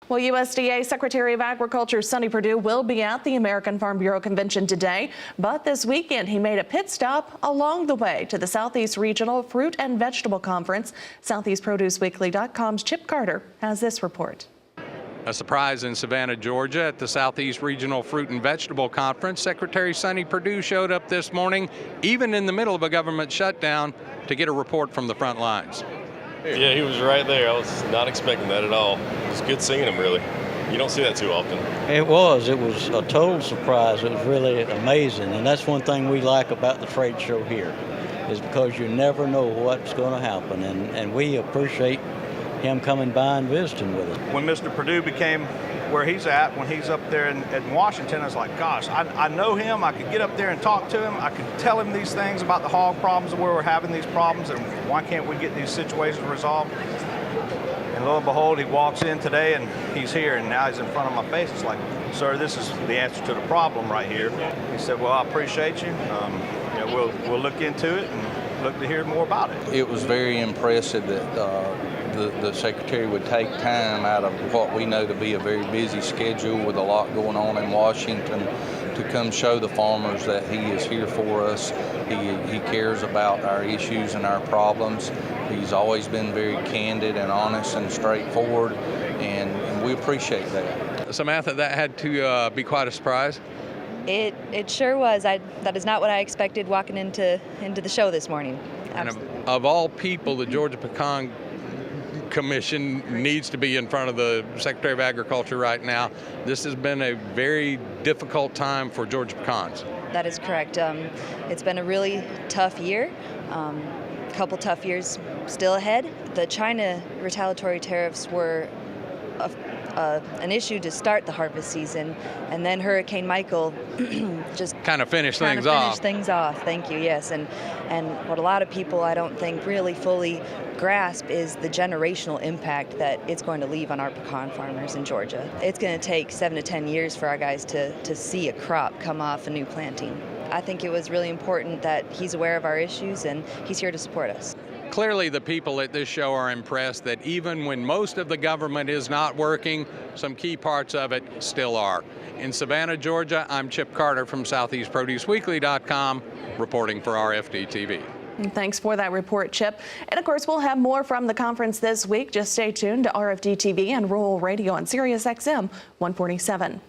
Well, USDA Secretary of Agriculture Sonny will be at the American Farm Bureau Convention today, but this weekend he made a pit stop along the way to the Southeast Regional Fruit and Vegetable Conference. SoutheastProduceWeekly.com's Chip Carter has this report. A surprise in Savannah, Georgia at the Southeast Regional Fruit and Vegetable Conference. Secretary Sonny showed up this morning, even in the middle of a government shutdown, to get a report from the front lines. Yeah, he was right there. I was not expecting that at all. It was good seeing him, really. You don't see that too often. It was a total surprise. It was really amazing, and that's one thing we like about the trade show here, is because you never know what's going to happen, and we appreciate him coming by and visiting with us. When Mr. Perdue became where he's at, when he's up there in Washington, I was like, gosh, I know him. I could get up there and talk to him. I could tell him these things about the hog problems and where we're having these problems and why can't we get these situations resolved. And lo and behold, he walks in today and he's here, and now he's in front of my face. It's like, sir, this is the answer to the problem right here. He said, well, I appreciate you. We'll look into it and look to hear more about it. It was very impressive that the Secretary would take time out of what we know to be a very busy schedule with a lot going on in Washington to come show the farmers that he is here for us. He cares about our issues and our problems. He's always been very candid and honest and straightforward, and we appreciate that. Samantha, that had to be quite a surprise. It sure was. That is not what I expected walking into the show this morning. And of all people, the Georgia Pecan Commission needs to be in front of the Secretary of Agriculture right now. This has been a very difficult time for Georgia pecans. That is correct. It's been a really tough year. A couple tough years still ahead. The China retaliatory tariffs were an issue to start the harvest season, and then Hurricane Michael just kind of finished things off. Thank you. Yes, and what a lot of people I don't think really fully grasp is the generational impact that it's going to leave on our pecan farmers in Georgia. It's going to take 7 to 10 years for our guys to see a crop come off a new planting. I think it was really important that he's aware of our issues and he's here to support us. Clearly, the people at this show are impressed that even when most of the government is not working, some key parts of it still are. In Savannah, Georgia, I'm Chip Carter from SoutheastProduceWeekly.com, reporting for RFD-TV. Thanks for that report, Chip. And of course, we'll have more from the conference this week. Just stay tuned to RFD-TV and Rural Radio on Sirius XM 147.